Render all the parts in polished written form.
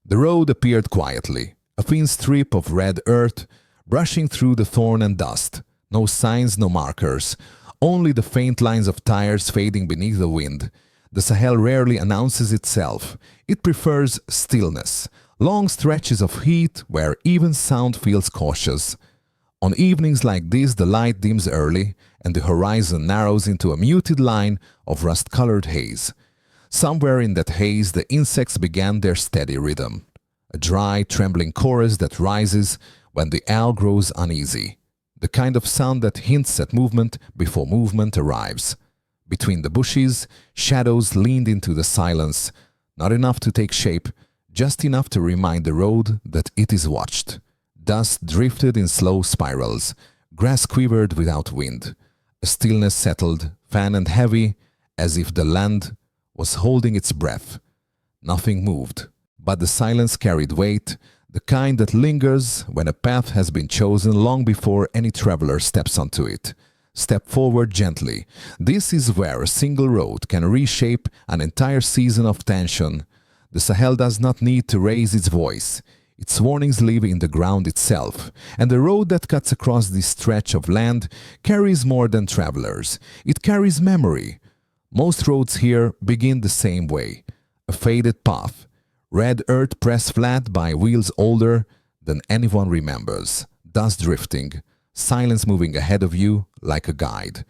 The road appeared quietly, a thin strip of red earth brushing through the thorn and dust. No signs, no markers, only the faint lines of tires fading beneath the wind. The Sahel rarely announces itself. It prefers stillness, long stretches of heat where even sound feels cautious. On evenings like this, the light dims early and the horizon narrows into a muted line of rust-colored haze. Somewhere in that haze, the insects began their steady rhythm, a dry, trembling chorus that rises when the air grows uneasy, the kind of sound that hints at movement before movement arrives. Between the bushes, shadows leaned into the silence, not enough to take shape, just enough to remind the road that it is watched. Dust drifted in slow spirals, grass quivered without wind. A stillness settled, fan and heavy, as if the land was holding its breath. Nothing moved, but the silence carried weight, the kind that lingers when a path has been chosen long before any traveler steps onto it. Step forward gently. This is where a single road can reshape an entire season of tension. The Sahel does not need to raise its voice. Its warnings live in the ground itself, and the road that cuts across this stretch of land carries more than travelers. It carries memory. Most roads here begin the same way. A faded path, red earth pressed flat by wheels older than anyone remembers, dust drifting, silence moving ahead of you like a guide.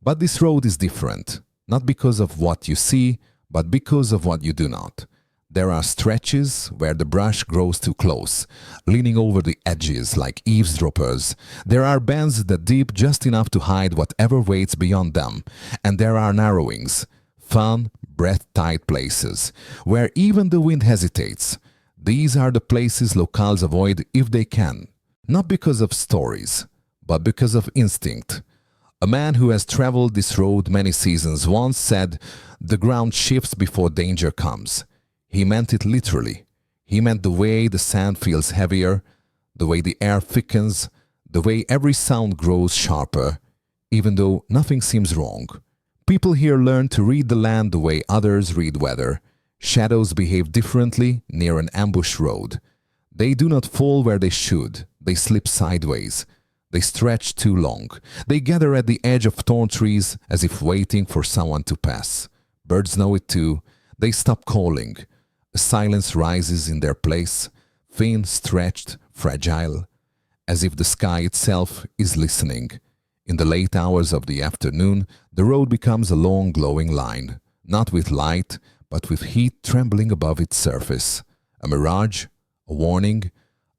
But this road is different, not because of what you see, but because of what you do not. There are stretches where the brush grows too close, leaning over the edges like eavesdroppers. There are bends that dip just enough to hide whatever waits beyond them. And there are narrowings, fun, breath-tight places, where even the wind hesitates. These are the places locals avoid if they can, not because of stories, but because of instinct. A man who has traveled this road many seasons once said, "The ground shifts before danger comes." He meant it literally. He meant the way the sand feels heavier, the way the air thickens, the way every sound grows sharper, even though nothing seems wrong. People here learn to read the land the way others read weather. Shadows behave differently near an ambush road. They do not fall where they should. They slip sideways. They stretch too long. They gather at the edge of thorn trees as if waiting for someone to pass. Birds know it too. They stop calling. A silence rises in their place, thin, stretched, fragile, as if the sky itself is listening. In the late hours of the afternoon, the road becomes a long glowing line, not with light, but with heat trembling above its surface. A mirage, a warning,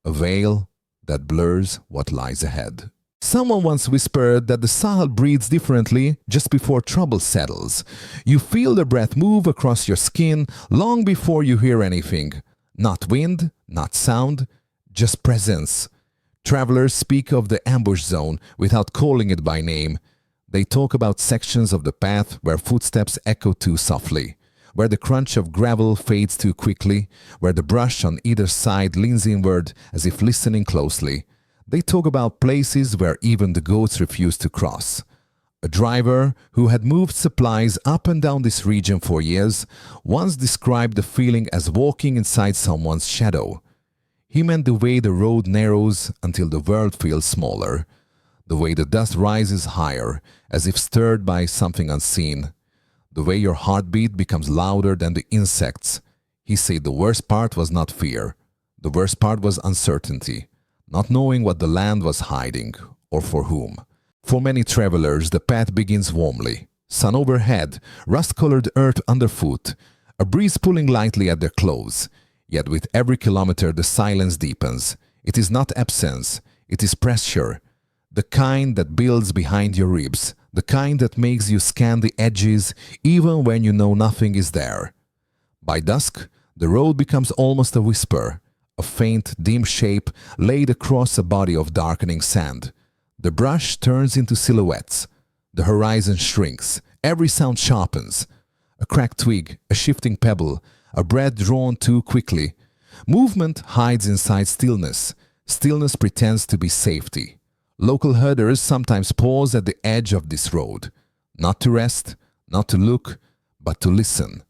a veil that blurs what lies ahead. Someone once whispered that the Sahel breathes differently just before trouble settles. You feel the breath move across your skin long before you hear anything. Not wind, not sound, just presence. Travelers speak of the ambush zone without calling it by name. They talk about sections of the path where footsteps echo too softly, where the crunch of gravel fades too quickly, where the brush on either side leans inward as if listening closely. They talk about places where even the goats refuse to cross. A driver who had moved supplies up and down this region for years once described the feeling as walking inside someone's shadow. He meant the way the road narrows until the world feels smaller, the way the dust rises higher as if stirred by something unseen, the way your heartbeat becomes louder than the insects. He said the worst part was not fear, the worst part was uncertainty. Not knowing what the land was hiding, or for whom. For many travelers, the path begins warmly. Sun overhead, rust-colored earth underfoot, a breeze pulling lightly at their clothes. Yet with every kilometer the silence deepens. It is not absence, it is pressure. The kind that builds behind your ribs, the kind that makes you scan the edges even when you know nothing is there. By dusk, the road becomes almost a whisper. A faint, dim shape laid across a body of darkening sand. The brush turns into silhouettes. The horizon shrinks. Every sound sharpens. A cracked twig, a shifting pebble, a breath drawn too quickly. Movement hides inside stillness. Stillness pretends to be safety. Local herders sometimes pause at the edge of this road. Not to rest, not to look, but to listen.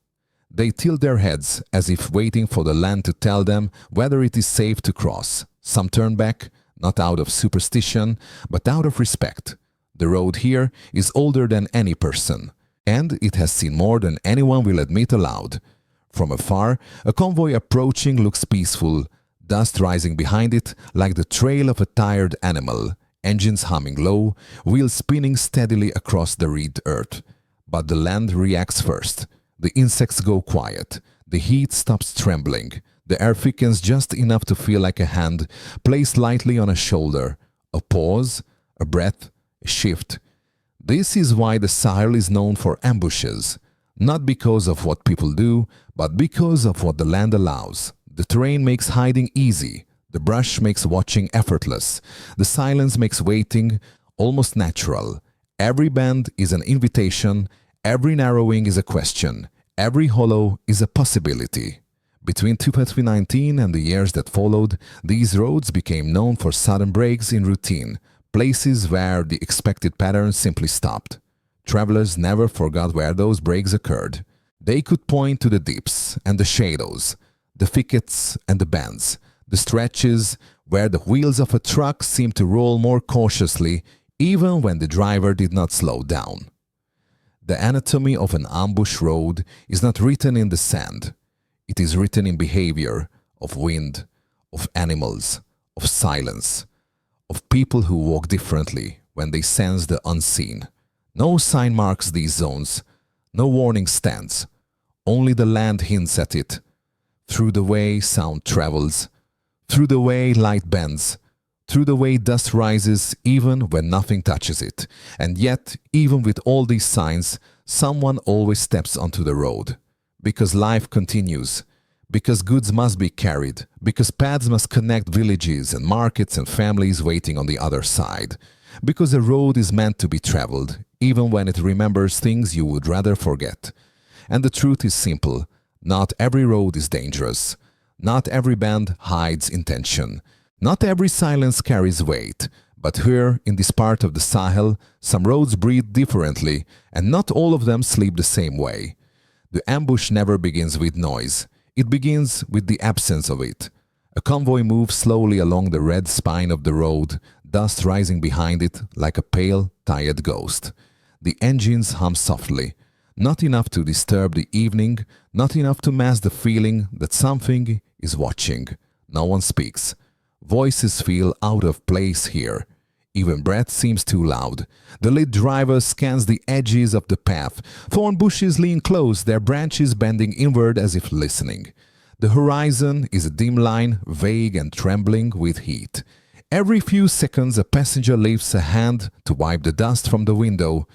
They tilt their heads as if waiting for the land to tell them whether it is safe to cross. Some turn back, not out of superstition, but out of respect. The road here is older than any person, and it has seen more than anyone will admit aloud. From afar, a convoy approaching looks peaceful, dust rising behind it like the trail of a tired animal, engines humming low, wheels spinning steadily across the red earth. But the land reacts first. The insects go quiet. The heat stops trembling. The air thickens just enough to feel like a hand placed lightly on a shoulder. A pause, a breath, a shift. This is why the Sahel is known for ambushes. Not because of what people do, but because of what the land allows. The terrain makes hiding easy. The brush makes watching effortless. The silence makes waiting almost natural. Every bend is an invitation. Every narrowing is a question. Every hollow is a possibility. Between 2019 and the years that followed, these roads became known for sudden breaks in routine, places where the expected pattern simply stopped. Travelers never forgot where those breaks occurred. They could point to the dips and the shadows, the thickets and the bends, the stretches where the wheels of a truck seemed to roll more cautiously even when the driver did not slow down. The anatomy of an ambush road is not written in the sand. It is written in behavior, of wind, of animals, of silence, of people who walk differently when they sense the unseen. No sign marks these zones, no warning stands. Only the land hints at it, through the way sound travels, through the way light bends, through the way dust rises even when nothing touches it. And yet, even with all these signs, someone always steps onto the road. Because life continues, because goods must be carried, because paths must connect villages and markets and families waiting on the other side. Because a road is meant to be traveled, even when it remembers things you would rather forget. And the truth is simple. Not every road is dangerous. Not every bend hides intention. Not every silence carries weight. But here, in this part of the Sahel, some roads breathe differently, and not all of them sleep the same way. The ambush never begins with noise. It begins with the absence of it. A convoy moves slowly along the red spine of the road, dust rising behind it like a pale, tired ghost. The engines hum softly, not enough to disturb the evening, not enough to mask the feeling that something is watching. No one speaks. Voices feel out of place here. Even breath seems too loud. The lead driver scans the edges of the path. Thorn bushes lean close, their branches bending inward as if listening. The horizon is a dim line, vague and trembling with heat. Every few seconds a passenger lifts a hand to wipe the dust from the window.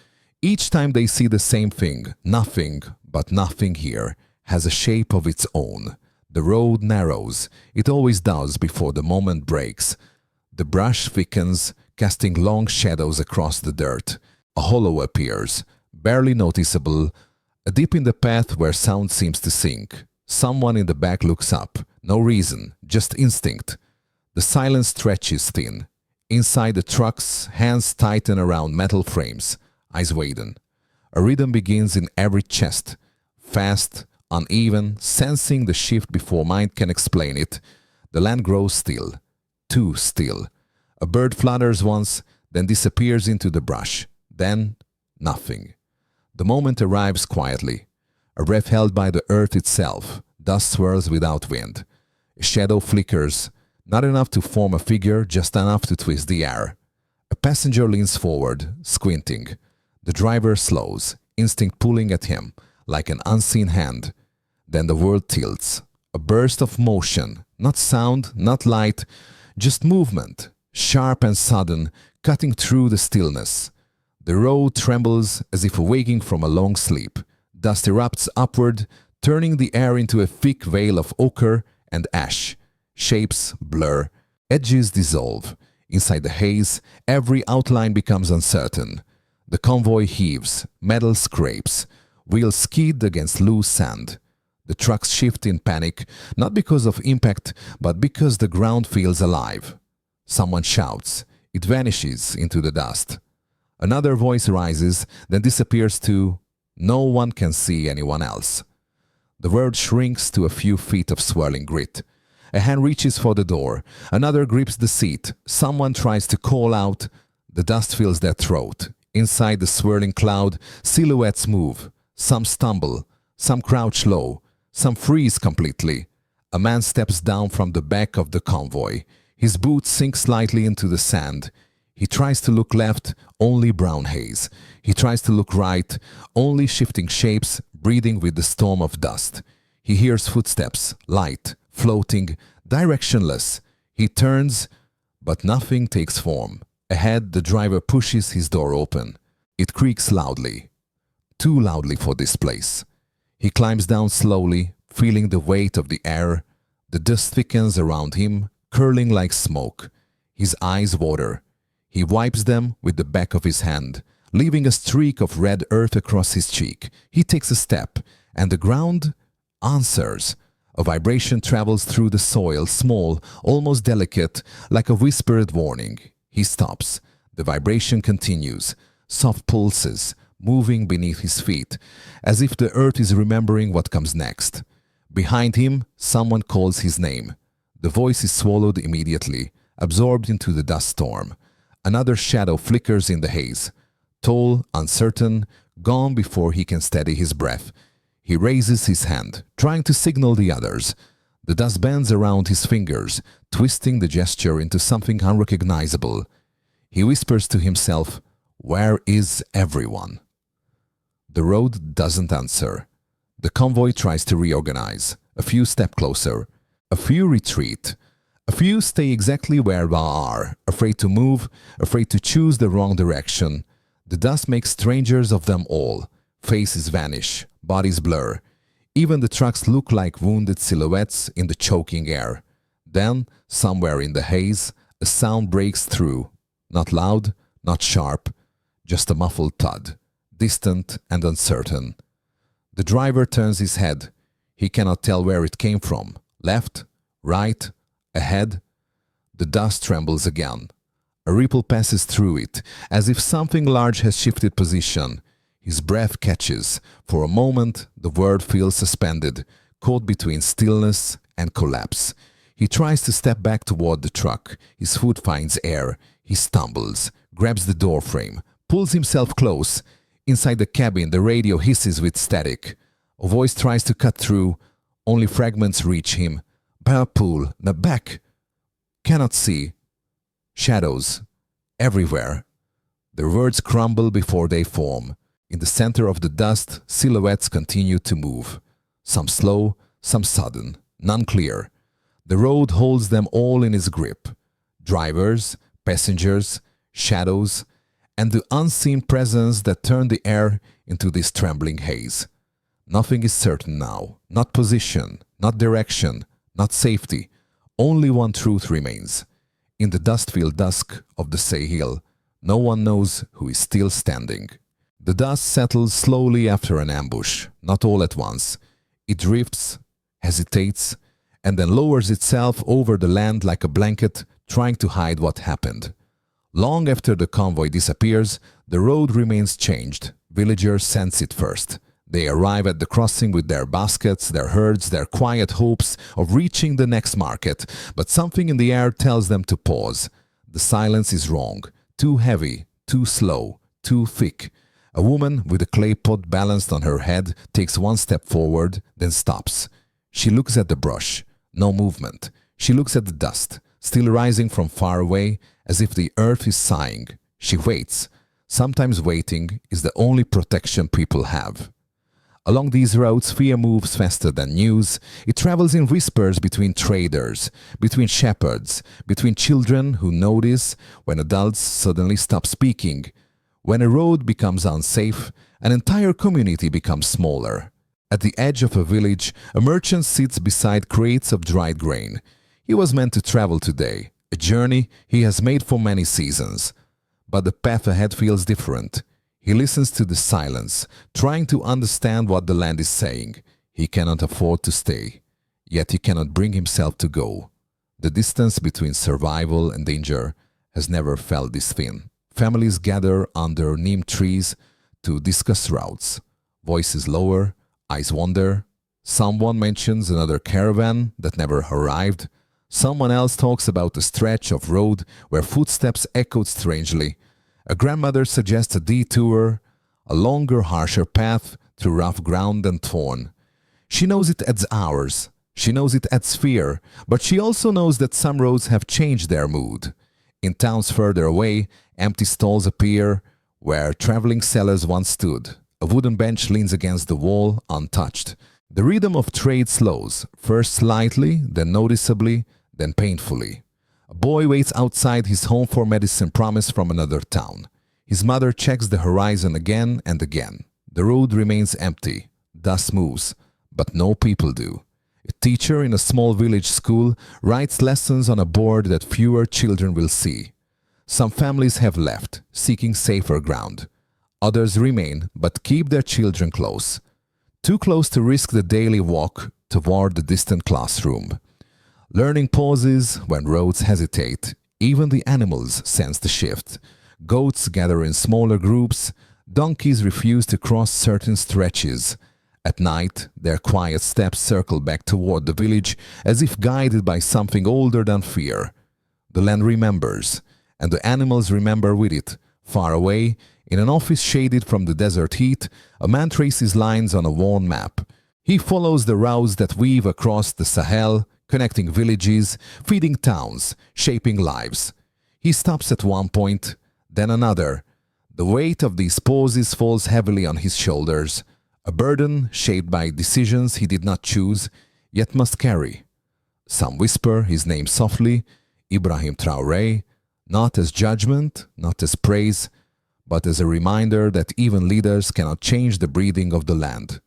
Each time they see the same thing, nothing, but nothing here, has a shape of its own. The road narrows. It always does before the moment breaks. The brush thickens, casting long shadows across the dirt. A hollow appears, barely noticeable, a dip in the path where sound seems to sink. Someone in the back looks up. No reason, just instinct. The silence stretches thin. Inside the trucks, hands tighten around metal frames. Eyes widen. A rhythm begins in every chest. Fast, uneven, sensing the shift before mind can explain it. The land grows still. Too still. A bird flutters once, then disappears into the brush. Then, nothing. The moment arrives quietly. A breath held by the earth itself. Dust swirls without wind. A shadow flickers, not enough to form a figure, just enough to twist the air. A passenger leans forward, squinting. The driver slows, instinct pulling at him, like an unseen hand. Then the world tilts. A burst of motion, not sound, not light, just movement, sharp and sudden, cutting through the stillness. The road trembles as if awaking from a long sleep. Dust erupts upward, turning the air into a thick veil of ochre and ash. Shapes blur, edges dissolve. Inside the haze, every outline becomes uncertain. The convoy heaves, metal scrapes, wheels skid against loose sand. The trucks shift in panic, not because of impact, but because the ground feels alive. Someone shouts. It vanishes into the dust. Another voice rises, then disappears too. No one can see anyone else. The world shrinks to a few feet of swirling grit. A hand reaches for the door. Another grips the seat. Someone tries to call out. The dust fills their throat. Inside the swirling cloud, silhouettes move. Some stumble. Some crouch low. Some freeze completely. A man steps down from the back of the convoy. His boots sink slightly into the sand. He tries to look left, only brown haze. He tries to look right, only shifting shapes, breathing with the storm of dust. He hears footsteps, light, floating, directionless. He turns, but nothing takes form. Ahead, the driver pushes his door open. It creaks loudly. Too loudly for this place. He climbs down slowly, feeling the weight of the air. The dust thickens around him, curling like smoke. His eyes water. He wipes them with the back of his hand, leaving a streak of red earth across his cheek. He takes a step, and the ground answers. A vibration travels through the soil, small, almost delicate, like a whispered warning. He stops. The vibration continues. Soft pulses, moving beneath his feet, as if the earth is remembering what comes next. Behind him, someone calls his name. The voice is swallowed immediately, absorbed into the dust storm. Another shadow flickers in the haze. Tall, uncertain, gone before he can steady his breath. He raises his hand, trying to signal the others. The dust bends around his fingers, twisting the gesture into something unrecognizable. He whispers to himself, "Where is everyone?" The road doesn't answer. The convoy tries to reorganize. A few step closer. A few retreat. A few stay exactly where they are, afraid to move, afraid to choose the wrong direction. The dust makes strangers of them all. Faces vanish, bodies blur. Even the trucks look like wounded silhouettes in the choking air. Then, somewhere in the haze, a sound breaks through. Not loud, not sharp, just a muffled thud, distant and uncertain. The driver turns his head. He cannot tell where it came from. Left, right, ahead. The dust trembles again. A ripple passes through it, as if something large has shifted position. His breath catches. For a moment, the world feels suspended, caught between stillness and collapse. He tries to step back toward the truck. His foot finds air. He stumbles, grabs the door frame, pulls himself close. Inside the cabin, the radio hisses with static. A voice tries to cut through. Only fragments reach him. Pool, the back. Cannot see. Shadows. Everywhere. The words crumble before they form. In the center of the dust, silhouettes continue to move. Some slow, some sudden, none clear. The road holds them all in its grip. Drivers, passengers, shadows, and the unseen presence that turn the air into this trembling haze. Nothing is certain now. Not position, not direction, not safety. Only one truth remains. In the dust-filled dusk of the Sahel, no one knows who is still standing. The dust settles slowly after an ambush, not all at once. It drifts, hesitates, and then lowers itself over the land like a blanket, trying to hide what happened. Long after the convoy disappears, the road remains changed. Villagers sense it first. They arrive at the crossing with their baskets, their herds, their quiet hopes of reaching the next market, but something in the air tells them to pause. The silence is wrong, too heavy, too slow, too thick. A woman with a clay pot balanced on her head takes one step forward, then stops. She looks at the brush. No movement. She looks at the dust, still rising from far away, as if the earth is sighing. She waits. Sometimes waiting is the only protection people have. Along these roads, fear moves faster than news. It travels in whispers between traders, between shepherds, between children who notice when adults suddenly stop speaking. When a road becomes unsafe, an entire community becomes smaller. At the edge of a village, a merchant sits beside crates of dried grain. He was meant to travel today, a journey he has made for many seasons. But the path ahead feels different. He listens to the silence, trying to understand what the land is saying. He cannot afford to stay, yet he cannot bring himself to go. The distance between survival and danger has never felt this thin. Families gather under neem trees to discuss routes. Voices lower, eyes wander. Someone mentions another caravan that never arrived. Someone else talks about a stretch of road where footsteps echoed strangely. A grandmother suggests a detour, a longer, harsher path through rough ground and thorn. She knows it adds hours. She knows it adds fear, but she also knows that some roads have changed their mood. In towns further away, empty stalls appear where traveling sellers once stood. A wooden bench leans against the wall, untouched. The rhythm of trade slows, first slightly, then noticeably, then painfully. A boy waits outside his home for medicine promised from another town. His mother checks the horizon again and again. The road remains empty. Dust moves, but no people do. A teacher in a small village school writes lessons on a board that fewer children will see. Some families have left, seeking safer ground. Others remain, but keep their children close. Too close to risk the daily walk toward the distant classroom. Learning pauses when roads hesitate. Even the animals sense the shift. Goats gather in smaller groups. Donkeys refuse to cross certain stretches. At night, their quiet steps circle back toward the village as if guided by something older than fear. The land remembers, and the animals remember with it. Far away, in an office shaded from the desert heat, a man traces lines on a worn map. He follows the routes that weave across the Sahel, connecting villages, feeding towns, shaping lives. He stops at one point, then another. The weight of these pauses falls heavily on his shoulders, a burden shaped by decisions he did not choose, yet must carry. Some whisper his name softly, Ibrahim Traoré, not as judgment, not as praise, but as a reminder that even leaders cannot change the breathing of the land.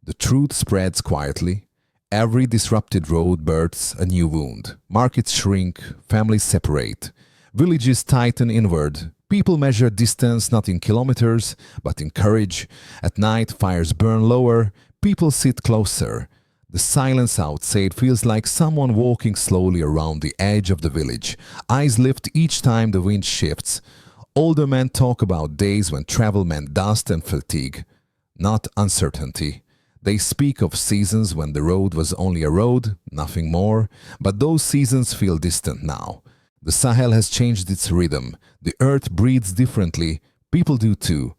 The truth spreads quietly. Every disrupted road births a new wound. Markets shrink, families separate, villages tighten inward. People measure distance not in kilometers, but in courage. At night, fires burn lower, people sit closer. The silence outside feels like someone walking slowly around the edge of the village. Eyes lift each time the wind shifts. Older men talk about days when travel meant dust and fatigue, not uncertainty. They speak of seasons when the road was only a road, nothing more, but those seasons feel distant now. The Sahel has changed its rhythm. The earth breathes differently. People do too.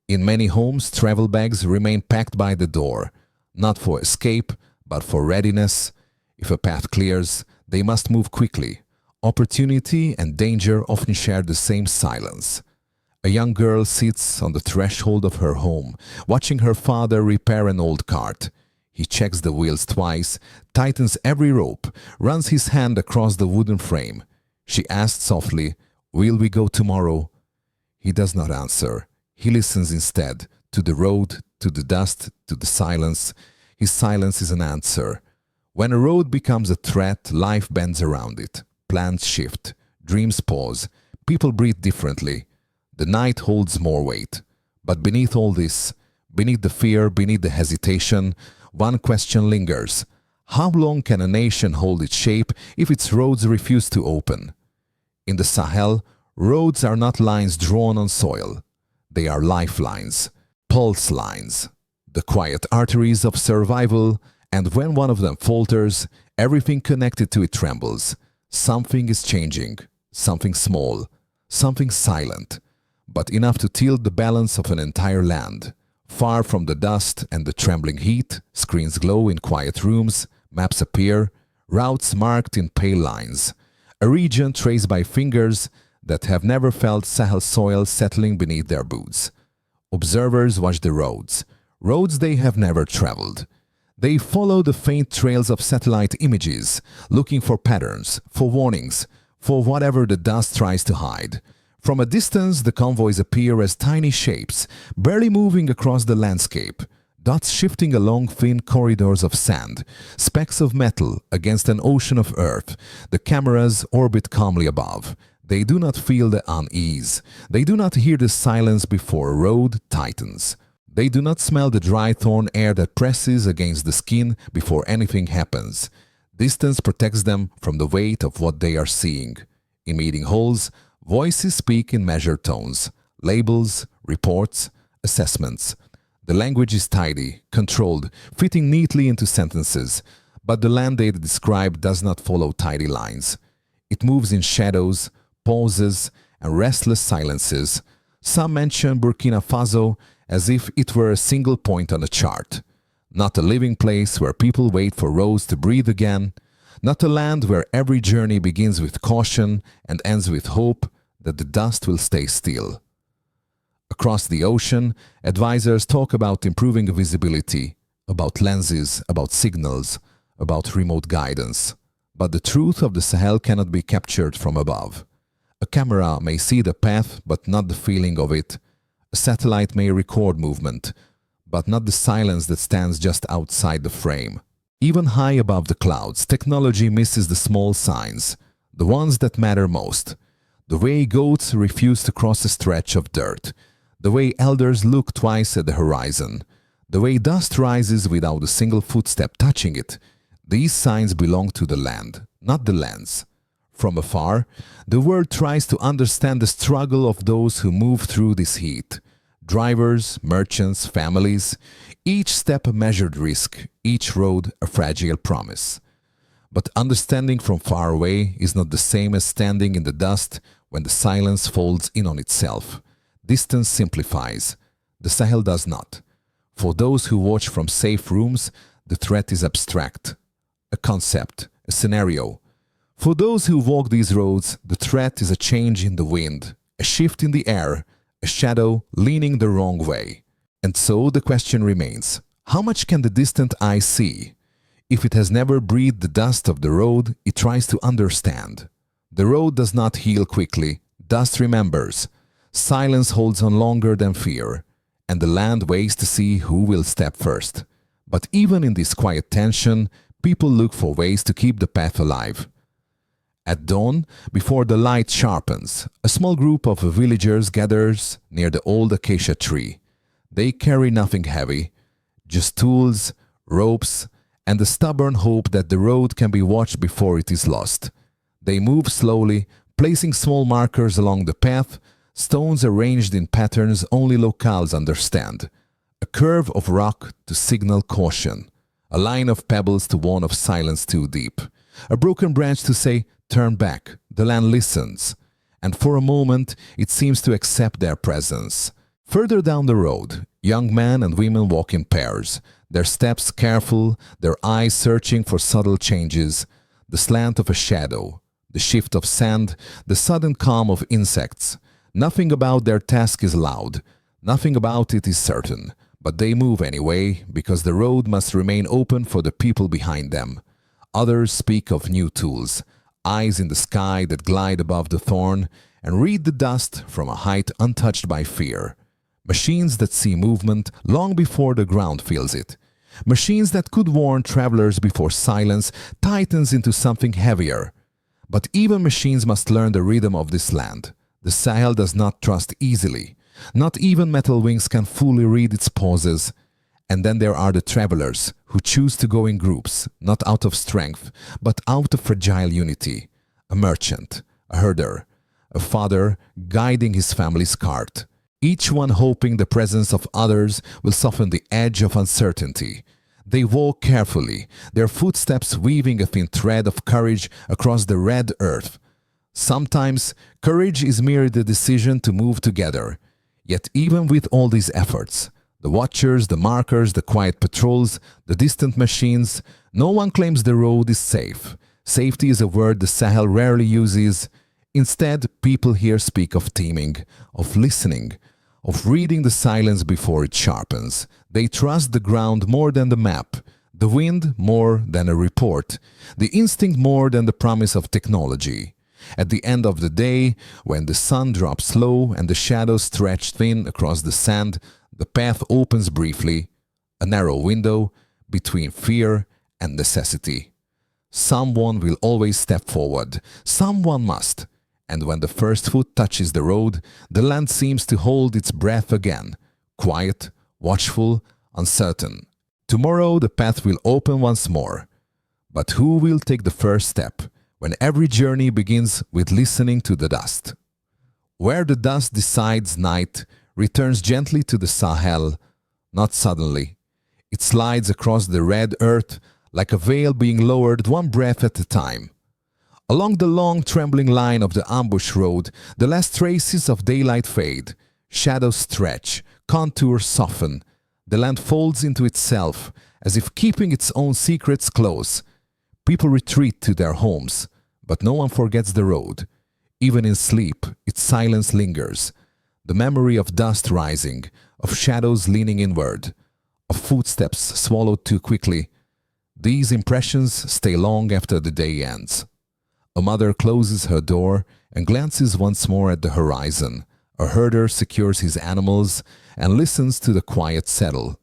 In many homes, travel bags remain packed by the door, not for escape, but for readiness. If a path clears, they must move quickly. Opportunity and danger often share the same silence. A young girl sits on the threshold of her home, watching her father repair an old cart. He checks the wheels twice, tightens every rope, runs his hand across the wooden frame. She asks softly, "Will we go tomorrow?" He does not answer. He listens instead, to the road, to the dust, to the silence. His silence is an answer. When a road becomes a threat, life bends around it. Plans shift, dreams pause, people breathe differently. The night holds more weight. But beneath all this, beneath the fear, beneath the hesitation, one question lingers. How long can a nation hold its shape if its roads refuse to open? In the Sahel, roads are not lines drawn on soil. They are lifelines, pulse lines, the quiet arteries of survival, and when one of them falters, everything connected to it trembles. Something is changing, something small, something silent, but enough to tilt the balance of an entire land. Far from the dust and the trembling heat, screens glow in quiet rooms, maps appear, routes marked in pale lines. A region traced by fingers that have never felt Sahel soil settling beneath their boots. Observers watch the roads, roads they have never traveled. They follow the faint trails of satellite images, looking for patterns, for warnings, for whatever the dust tries to hide. From a distance, the convoys appear as tiny shapes, barely moving across the landscape, dots shifting along thin corridors of sand, specks of metal against an ocean of earth. The cameras orbit calmly above. They do not feel the unease. They do not hear the silence before a road tightens. They do not smell the dry thorn air that presses against the skin before anything happens. Distance protects them from the weight of what they are seeing. In meeting halls, voices speak in measured tones, labels, reports, assessments. The language is tidy, controlled, fitting neatly into sentences, but the land they describe does not follow tidy lines. It moves in shadows, pauses, and restless silences. Some mention Burkina Faso as if it were a single point on a chart. Not a living place where people wait for roads to breathe again. Not a land where every journey begins with caution and ends with hope that the dust will stay still. Across the ocean, advisors talk about improving visibility, about lenses, about signals, about remote guidance. But the truth of the Sahel cannot be captured from above. A camera may see the path but not the feeling of it. A satellite may record movement, but not the silence that stands just outside the frame. Even high above the clouds, technology misses the small signs, the ones that matter most. The way goats refuse to cross a stretch of dirt, the way elders look twice at the horizon, the way dust rises without a single footstep touching it. These signs belong to the land, not the lens. From afar, the world tries to understand the struggle of those who move through this heat. Drivers, merchants, families, each step a measured risk, each road a fragile promise. But understanding from far away is not the same as standing in the dust when the silence folds in on itself. Distance simplifies. The Sahel does not. For those who watch from safe rooms, the threat is abstract, a concept, a scenario. For those who walk these roads, the threat is a change in the wind, a shift in the air, a shadow leaning the wrong way. And so the question remains, how much can the distant eye see? If it has never breathed the dust of the road, it tries to understand. The road does not heal quickly, dust remembers. Silence holds on longer than fear, and the land waits to see who will step first. But even in this quiet tension, people look for ways to keep the path alive. At dawn, before the light sharpens, a small group of villagers gathers near the old acacia tree. They carry nothing heavy, just tools, ropes, and the stubborn hope that the road can be watched before it is lost. They move slowly, placing small markers along the path, stones arranged in patterns only locals understand. A curve of rock to signal caution, a line of pebbles to warn of silence too deep, a broken branch to say, "Turn back." The land listens, and for a moment it seems to accept their presence. Further down the road, young men and women walk in pairs, their steps careful, their eyes searching for subtle changes, the slant of a shadow, the shift of sand, the sudden calm of insects. Nothing about their task is loud, nothing about it is certain, but they move anyway because the road must remain open for the people behind them. Others speak of new tools, eyes in the sky that glide above the thorn and read the dust from a height untouched by fear. Machines that see movement long before the ground feels it. Machines that could warn travelers before silence tightens into something heavier. But even machines must learn the rhythm of this land. The Sahel does not trust easily. Not even metal wings can fully read its pauses. And then there are the travelers who choose to go in groups, not out of strength, but out of fragile unity. A merchant, a herder, a father guiding his family's cart. Each one hoping the presence of others will soften the edge of uncertainty. They walk carefully, their footsteps weaving a thin thread of courage across the red earth. Sometimes, courage is merely the decision to move together. Yet even with all these efforts, the watchers, the markers, the quiet patrols, the distant machines, no one claims the road is safe. Safety is a word the Sahel rarely uses. Instead, people here speak of teaming, of listening, of reading the silence before it sharpens. They trust the ground more than the map, the wind more than a report, the instinct more than the promise of technology. At the end of the day, when the sun drops low and the shadows stretch thin across the sand, the path opens briefly, a narrow window between fear and necessity. Someone will always step forward, someone must. And when the first foot touches the road, the land seems to hold its breath again, quiet, watchful, uncertain. Tomorrow the path will open once more. But who will take the first step when every journey begins with listening to the dust? Where the dust decides night returns gently to the Sahel, not suddenly. It slides across the red earth like a veil being lowered one breath at a time. Along the long, trembling line of the ambush road, the last traces of daylight fade. Shadows stretch, contours soften. The land folds into itself, as if keeping its own secrets close. People retreat to their homes, but no one forgets the road. Even in sleep, its silence lingers. The memory of dust rising, of shadows leaning inward, of footsteps swallowed too quickly. These impressions stay long after the day ends. A mother closes her door and glances once more at the horizon. A herder secures his animals and listens to the quiet settle.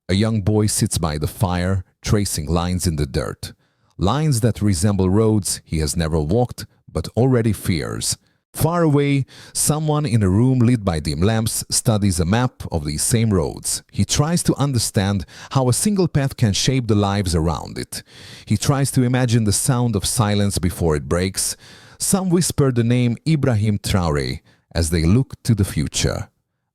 A young boy sits by the fire, tracing lines in the dirt. Lines that resemble roads he has never walked but already fears. Far away, someone in a room lit by dim lamps studies a map of these same roads. He tries to understand how a single path can shape the lives around it. He tries to imagine the sound of silence before it breaks. Some whisper the name Ibrahim Traoré as they look to the future.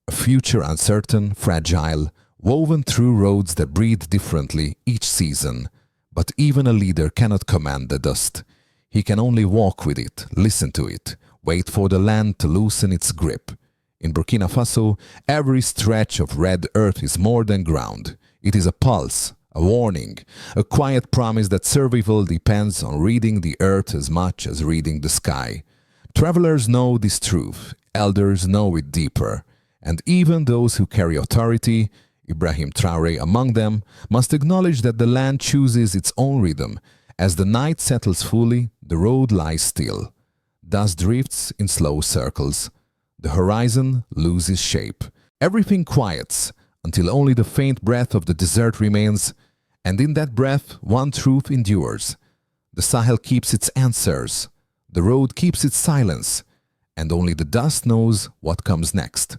A future uncertain, fragile, woven through roads that breathe differently each season. But even a leader cannot command the dust. He can only walk with it, listen to it, wait for the land to loosen its grip. In Burkina Faso, every stretch of red earth is more than ground. It is a pulse, a warning, a quiet promise that survival depends on reading the earth as much as reading the sky. Travelers know this truth, elders know it deeper, and even those who carry authority, Ibrahim Traoré among them, must acknowledge that the land chooses its own rhythm. As the night settles fully, the road lies still. Dust drifts in slow circles. The horizon loses shape. Everything quiets until only the faint breath of the desert remains, and in that breath one truth endures. The Sahel keeps its answers, the road keeps its silence, and only the dust knows what comes next.